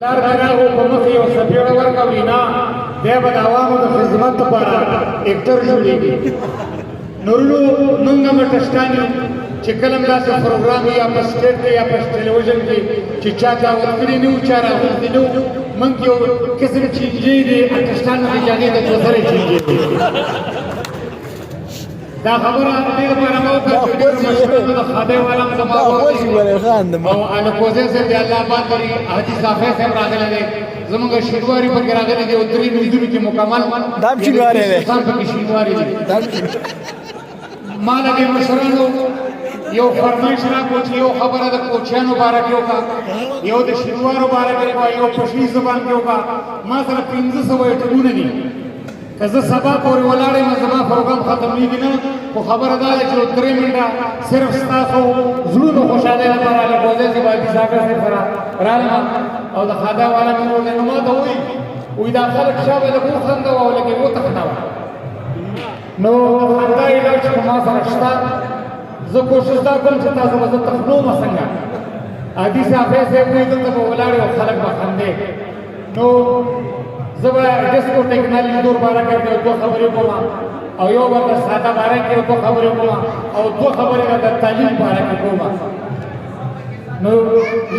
دار دراغو په مخ یو سپېړه ورکوي نه دی به د عوامو د خدمت لپاره اکټر جوړېږي. نورلو موږ هم ټسټان یو چې کله هم داسې پروګرام یا په سټیټ کې یا په ټلویزیون کې چې چا دعوت کړي نه وو چا راغوښتي نه وو موږ یو قسم چینجې دي ټسټان د جاګې د چوترې چینجې دي. دا خبره دې لپاره مو ته ډېر مشهور د خاده والا زما او الکوزه سے دی الله آباد لري حاجی صافی صاحب راغله دي زموږ شینواری په راغله دي او درې مليونو کې مکمل دام شینواری دي ځان په شینواری دي مال دې مشرانو یو فرمایش را کوچ یو خبره د کوچیانو مبارک یو کا یو د شینوارو مبارک یو پښتو زبان کې وکا ما سره 1500 ټکونه دي که زه سبا پورې ولاړ یم زما پروګرام ختمېږي نه خو خبره دا ده چې 3 منټه صرف ستاسو زړونو خوشحالۍ لپاره الکوزی صاحب حاجي صافی صاحب سره راغلم او د خاده والا مې ورته نو ما ته وایي دا خلک شابه لږ وخندوه او لږ یې وتخنوه نو خندا علاج په ما سره شته زه کوشش دا کوم چې تاسو به زه تخنوم څنګه حاجي صافی صاحب وایي دلته به ولاړ یو خلک به خندې نو زه به ډسکو ټکنالوژي دور باره کې دوه خبرې کوم او یو به د ساده باره کې دوه خبرې کوم او دوه خبرې به د تعلیم باره کې کوم نو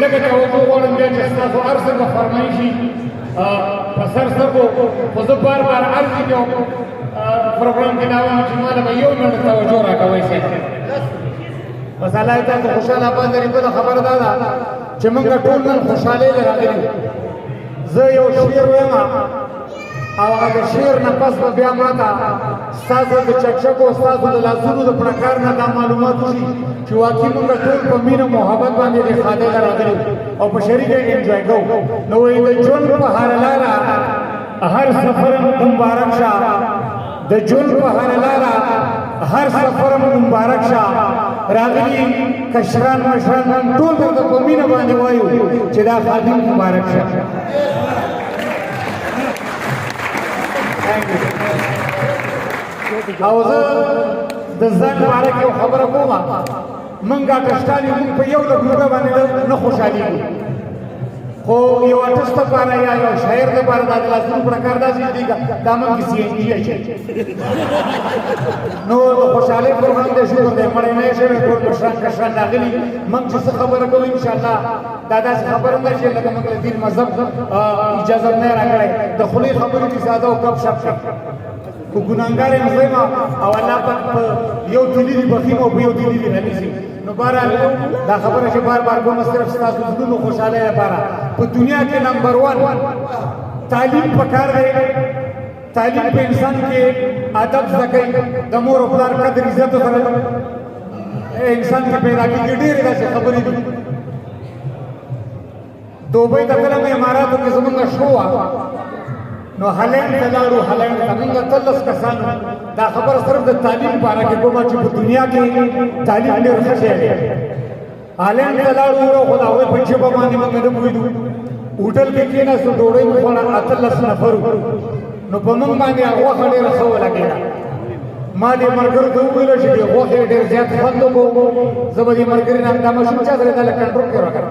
لږه توجه غواړم بیا چې ستاسو هر څه به فرمایشي په سر سترګو خو زه بار بار عرض کوم پروګرام کې دا وایم چې ما له به یو منټ توجه راکوئ صاحب بس الله تاسو خوشحاله باندې بله خبره دا ده چې موږ ټول نن خوشحالۍ له راغلي زه یو شعر وایم او هغه د شعر نه پس به بیا ماته ستاسو د چکچکو ستاسو د لاسونو د پړکار نه دا معلومات وشي چې واقعي موږ ټول په مینه محبت باندې د خاده ته راغلي او په شریکه انجوای کوو نو وایي د ژوند په هر لاره هر سفر مبارک شه د ژوند په هر لاره هر سفر مبارک شه راغلي کشران مشران ټول درته په مینه باندې وایو چې دا خادم مبارک شه او زه د ځان باره کې یو خبره کوم موږ ټسټان یو موږ په یو لږ باندې نه خوشحالېږو خو یو ارټسټ لپاره یا یو شاعر لپاره دا د لاسونو پړکار داسې دي دا موږ سی این جي اچوي نو د خوشحالۍ پروګرام دی شکر دی مړی نه یې شوی ټول مشران کشران راغلي موږ چې څه خبره کوو انشاءالله دا داسې خبره نه چې لکه موږ له دین مذهب اجازه نه راکړی د خولې خبرې دي ساده او ګپ شپ خو ګناهګار یم زه یم او الله پاک په یو دلي دي بخیم او په یو دلي دي رانیسي نو بهرحال دا خبره چې بار بار کومه صرف ستاسو زړونو خوشحالۍ لپاره په دنیا کې نمبر 1 تعلیم پکار دی تعلیم په انسان کې ادب زده کوي د مور او پلار قدر عزت سره انسان کې پیدا کېږي ډېرې داسې خبرې دي دوبۍ ته تلم اماراتو کې زمونږ شو نو هلند ته لاړو هلند ته موږ 13 کسانو دا خبره صرف د تعلیم په اړه کې کومه چې په دنیا کې تعلیم ډېر ښه شی دی هلند ته لاړو خو د هغوی په ژبه باندې موږ نه پوهېدو هوټل کې کېناستو ډوډۍ مو خوړه 13 نفر نو په موږ باندې غوښه ډېره ښه ولګېده ما دې ملګرو ته وویل چې دې غوښې ډېر زیات خوند وکړو زه به دې ملګري نه دا ماشوم چا سره دا لږ کنټرول کې راکړم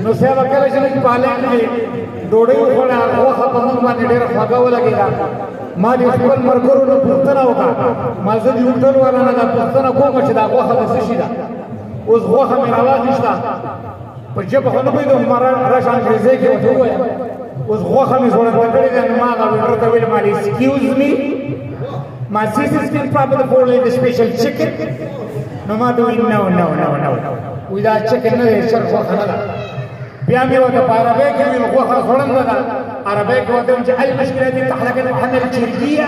نو صاحب کله چې موږ په هلند کې ډوډۍ وخوړه غوښه په موږ باندې ډېره خوږه ولګېده ما دې خپل ملګرو نه پوښتنه وکړه ما زه دې هوټل والا نه دا پوښتنه کوم چې دا غوښه د څه شي ده اوس غوښه مې راواخېسته په ژبه خو نه پوهېدم ما راشه انګریزۍ کې ورته وویل اوس غوښه مې زوړنده کړې ده نو ما هغه ویټر ته ویل ما ایکسکیوز می my sister can probably afford the special chicken no matter no وی دا چکن نه دی شر غوښه نه ده بیا مې ورته په عربۍ کې ویل غوښه زوړنده ده عربۍ کې ورته ویم چې المشکله دي تحلق الحمل الجلدیه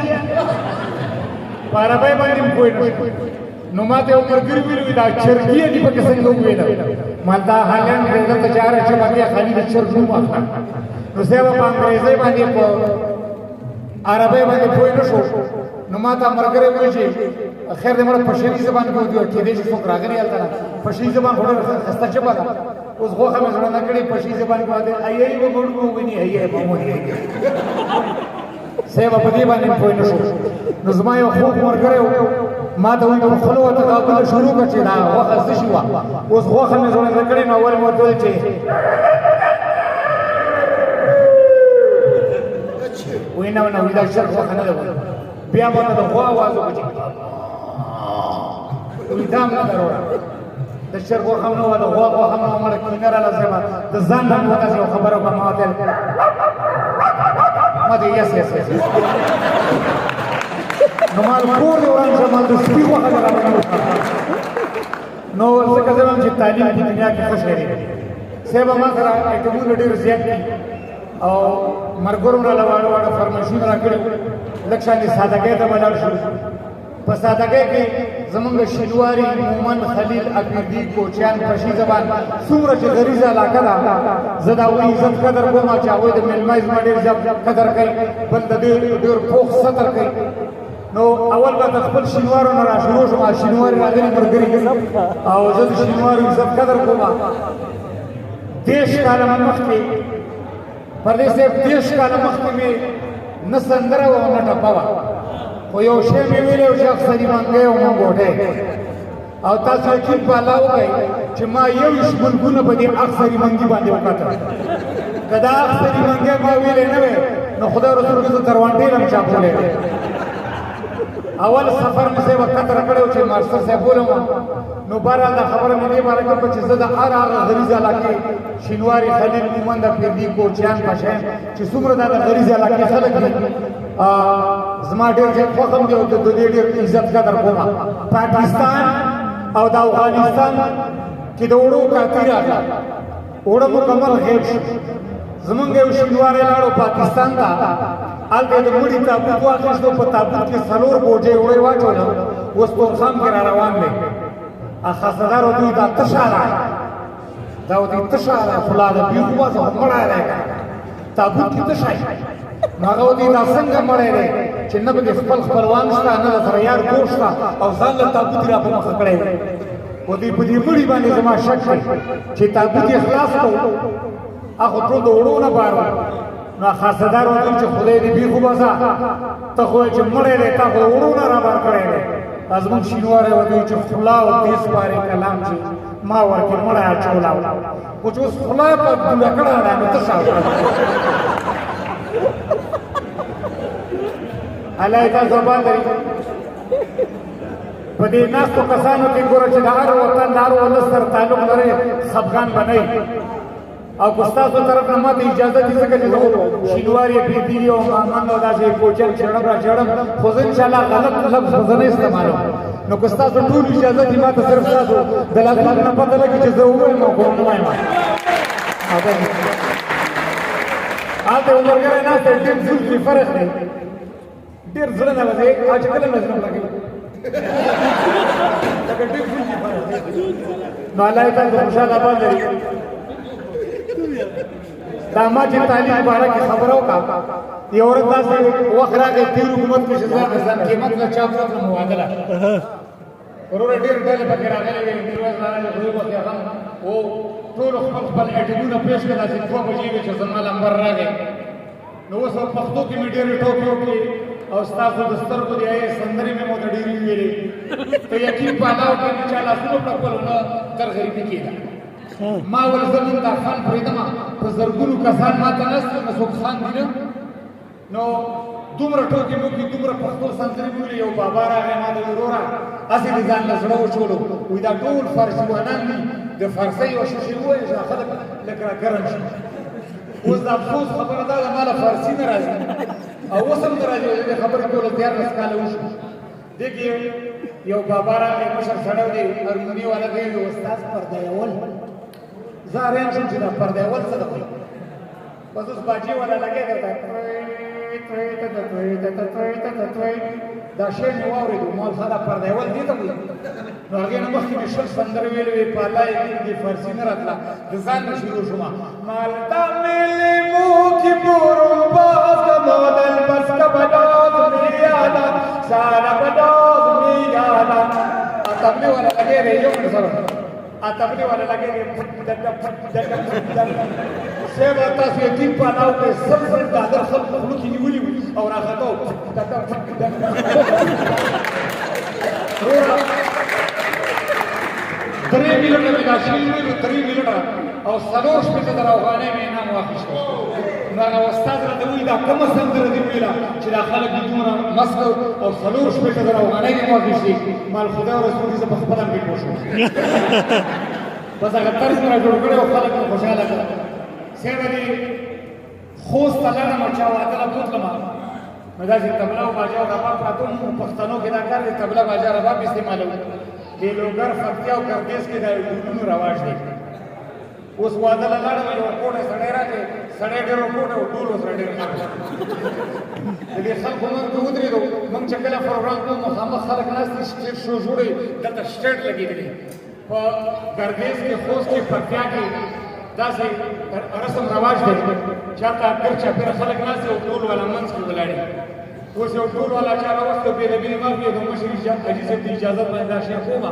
په عربۍ باندې مې پوه نه نو ما ته یو ملګري ویل دا چرګیه دي پکې څنګه وویله ما دا هلند کې دلته چاره چې باندې خالي د چرګ نوم اخلم نو صاحب په انګریزۍ باندې په عربۍ باندې پوه نه شو نو ما ته ملګری وویل چې خیر دې مړه پښتني زبان کې ودی کېدای شي څوک راغلی هلته پښتني زبان خو ډېره ښایسته ژبه ده اوس غوښه مې زړه نه کړې پښتني زبان کې ودی ایې به ګوډ وویني ایې به مو صاحب په دې باندې پوه نه شو نو زما یو خوږ ملګری و ما ته وایي خوله ورته غاښونه شروع کړه چې دا غوښه څه شي وه اوس غوښه مې زړه کړې نو اول مې ورته وویل چې وایي نه نه دا شر غوښه نه ده بیا به ته د غوا اواز وکړي وایي دا هم نه ده وروره د شر غوښه هم نه وه د غوا غوښه هم نه وه مړه کینه راله صاحبه د ځان نه مې ورته یوه خبره وکړه ما ورته ما ته یس یس یس نو ما کور دې وران شه ما د سپي غوښه دې راباندې وکړه نو ځکه زه وایم چې تعلیم په دنیا کې خوش لري صاحبه ما سره ایټمونه ډېر زیات دي او ملګرو راله واړه واړه فرمایشونه راکړي لږ شانې سادګۍ ته به لاړ شو په سادګۍ کې زمونږ شینواري مومن خلیل اپیردي کوچیان پشي زبان څومره چې غریزه علاقه ده زه د هغوی عزت قدر کوم چې هغوی د میلمه زما ډېر زیات قدر کوي بل د ډېر پوخ ستر کوي نو اول به د خپل شینوارو نه راشروع شوم شینواري راغلي ملګري او زه د شینوارو عزت قدر کوم دېرش کاله مخکې پردې صاحب دېرش کاله مخکې مې نه سندره وه نه ټپه وه خو یو شی مې ویلی و چې اکثري منګی او منګوټی او تاسو یقین په الله وکړئ چې ما 21 ملکونه په دې اکثري منګي باندې وکتل که دا اکثري منګی ما ویلی نه وی نو خدای رسول کې زه تروانډۍ نه م چاپولی اول سفر مې صاحب قطر کړی و چې ماسټر صاحب بولم نو بهرحال دا خبره مې دې باره کړه چې زه د هر هغه غریزه علاقې شینواري خلیل مومند اپیردي کوچیان پشیان چې څومره دا د غریزه علاقې خلک دي زما ډېر زیات خوښ هم دی او د دې ډېر عزت قدر کوم پاکستان او د افغانستان کې د اوړو کاپي راغله اوړه مکمل غیب شو زمونږ یو شینواری لاړو پاکستان ته هلته یې د مړي تابوت واخیستو په تابوت کې 4 بوجۍ اوړی واچولو اوس تورخم کې را روان دی خاصدار ورته وایي دا تشه ده دا ورته وایي تشه ده خو لا د بیخو باسه خو مړی دی تابوت کې تشه نو هغه ورته وایي دا څنګه مړی دی چې نه پکې خپل خپلوان شته نه د سره یار کور شته او ځان له تابوت یې را په مخه کړی دی ورته وایي په دې مړي باندې زما شک دی چې تابوت یې خلاص کړو هغه ټول د اوړو نه بار نو خاصدار ورته وایي چې خدای دې بیخو باسه ته خو چې مړی دی تا خو د اوړو نه را بار کړی دی زمونږ شینواری ورته وایي چې خوله او دې سپارې کلام چې ما ورکې مړی اچولی خو چې اوس خوله یې په دوله کړې ده نو څه شاوخوا الله یې تاسو آباد لري په دې ناستو کسانو کې ګوره چې د هر وطن د هر ولس سره تعلق لرئ خفګان به نه او که ستاسو طرف نه ماته اجازه دي ځکه چې زه شینواري اپیردي او مامن او داسې کوچیان چړم را چړم خو زه انشاءالله غلط لفظ به زه نه استعمالوم نو که ستاسو ټول اجازه دي ماته صرف ستاسو د لفظ نه پته لګي چې زه ووایم او که ونه وایم هلته یو ملګری ناست دی ډېر زلفې فرق دی ډېر زړه نه لګوي چې کله مې زړه لګوي لکه ډېر زلفې فرق دی نو الله یې تاسو خوشحاله آباد لري دا ما چې تعلیم باره کې خبره وکړه یو ورځ داسې وخت راغی تېر حکومت کې چې ځان قیمت له چا پرته مبادله وروره ډېر ډلې پکې راغلې وې میرویس راغلی غریب وختې هم و ټولو خپل ایټمونه پیش کړه داسې 2 بجې وې چې زما لمبر راغی نو اوس پښتو کې مې ډېرې ټوکې وکړې او ستاسو د سترګو د سندرې مې ماته ډېرې ویلې ته یقین په الله وکړه چې چا لاسونه پړکول نه تر غریبي کېده ما ول زمون دا خان پرېږدم په زرګونو کسان ماته نسته نه څوک خان دي نه نو دومره ټوکې مې وکړې دومره پښتو سندرې مې ویلې یو بابا راغی ما ته ویل وروره هسې دې ځان له زړه وچولو وایي دا ټول فارسیوانان دي د فارسۍ یوه شیشې ووایه چې خلک لکه راګرم شي اوس د افسوس خبره دا ده ما له فارسي نه راځي او اوس هم نه راځي دې خبرې ټوله 14 کاله وشو دې کې یو بابا راغی مشر سړی دی هرموني والا دی استاد پردایول زه حیران شوم چې دا پردایول څه ده بس اوس باجي والا لګی درته دا شی مې واورېدو ما ویل دا پردایول دې ته وایي نو هغې نه مخکې مې 20 سندرې ویلې وې په الله یقین دې فارسي نه راتله د ځان نه شروع شومه مالتا میلې موکې بورم باز د مودل بس که بداز مې یادا ساره بداز مې یادا تبلې والا لګی دی یو مې سره تبلې والا لګی دی صاحب تاسو یقین په الله وکړئ سل دادر خلک خوله کې نیولي او راخطا درې میلیونه مې دا شعر ویلو 3 میلیونه او 4 افغانۍ مې انعام واخیستو. نو هغه استاد راته وایي دا کومه سندره دې ویله چې دا خلک دې دومره مست او 4 افغانۍ مې واخیستې. ما خدای او رسول زه په خپله مې پوه شوم. بس هغه طرز مې را جوړ کړی او خلک مې خوشحاله کړل. صاحب دې خوست ته لاړم چا واده له بوتلمه نو داسې طبله او باجا او رباب پراته وو. پښتنو کې دا کار دی طبله باجا رباب استعمالوي. دې لوګر فتیا او ګردیز کې دا ډولونو رواج دی. اوس واده له لاړم یو کوټه سړی راغی سړی ډېر کوټه او ټول سره ډېر د دې خلکو موږ ته ودرېدو. موږ چې کله پروګرام کوو مخامخ خلک ناست دي سټیج شو جوړوي دلته سټیج لګېدلی په ګردیز کې خوست کې فتیا کې داسې رسم رواج دی چې هلته ګر چاپېره خلک ناست دي او ټول والا منځ کې ولاړ دي. اوس یو ټول والا چا راوسته بېلابېلې ما وې د مشر حاجي صاحب د اجازت باندې دا شی کومه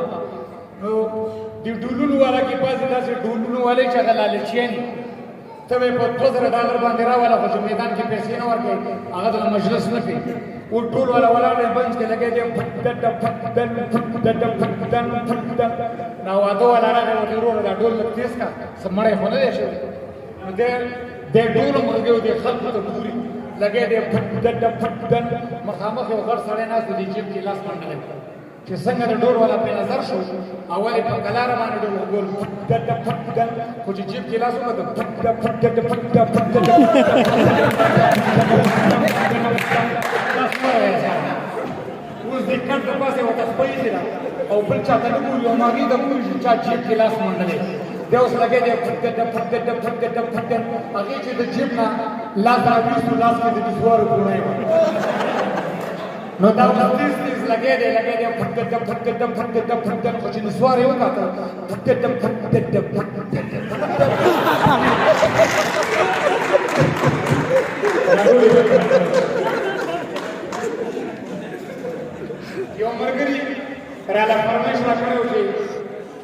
نو دې ډولونو والا کې بعضې داسې ډولونو والے چې هغه لالچیان دي ته به یې په $2000 باندې راوله خو چې میدان کې پیسې نه ورکوې هغه دله مجلس نه کوي. او ټول والا ولاړ دی بنچ کې لګی دی نو واده والا راغی ورته وروره دا ډول لږ تېز کړه څه مړی خو نه دی شوی. نو دی ډول مرګی و دې خلکو ته ګوري لګی دی مخامخ یو غټ سړی ناست و دې جیب کې لاس منډلی چې څنګه د ډول والا پرې نظر شو اول یې په کلاره باندې ډول وګول خو چې جیب کې لاس وکړه اوس دې کټ د پاسه ورته خپه ایښې ده او بل چا ته نه ګوري او هغې ته ګوري چې چا جیب کې لاس منډلی دی اوس لګی دی هغې چې د جیب نه لاس راویستو لاس کې د دسوارو ګوڼی وه نو دا اوس تیز تیز لګی دی خو چې نسوار یې وکاته یو ملګري راله فرمایش راکړی و چې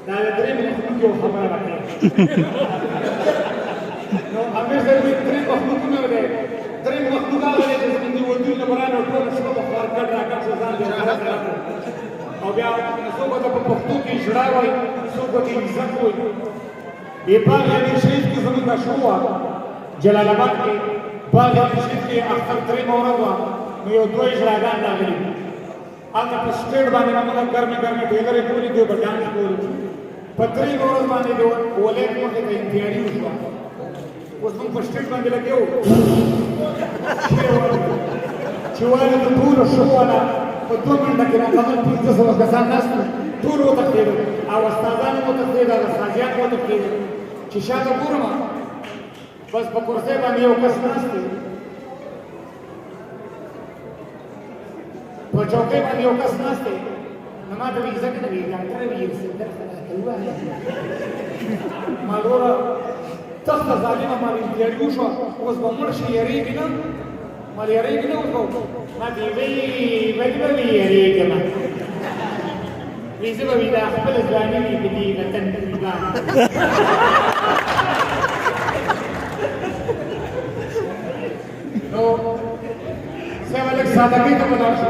دا د درې مخلوق یو خبره راکړه نو امیر صاحب وایي درې مخلوقونه دی درې مخلوق هغه دی چې زموږ د ودونو نه برانه ټوله شپه به خوار کټ راکټ شو ځان دې او بیا څوک به په پښتو کې ژړا وایي څوک به عزت وایي. دې باغ امیر شریف کې زموږ دا شو وه جلال آباد کې باغ امیر شریف کې اختر درېیمه ورځ وه نو یو دوه ژړاګان راغلي هلته په سټیج باندې موږ ګرمې ګرمې ډېلرې کولې دوی به ډانس کولو په درېیمه ورځ باندې د ولید مخې ته تیاري وشوه. اوس موږ په سټیج باندې لګیا وو چې وایي د ټولو شو والا په 2 منټه کې مکمل 500 کسان ناست وو ټول وتښتېدل او استادان هم وتښتېدل استادیان هم وتښتېدل چې شاته ګورم بس په کرسۍ باندې یو کس ناست دی په چوکۍ باندې یو کس ناست دی نو ما ته وایي ځکه نه وایي ډاکټر وایي سندر ووایه ما وروره تخته ظالمه ما تیاري وشوه اوس به مړ شي یېرېږي نه ما یېرېږي نه اوس به ما ته وایي ولې به مې یېرېږم وایي زه به وایي دا خپله ځواني مې په دې وطن قربان نو صاحب لږ سادګۍ ته ولاړ شو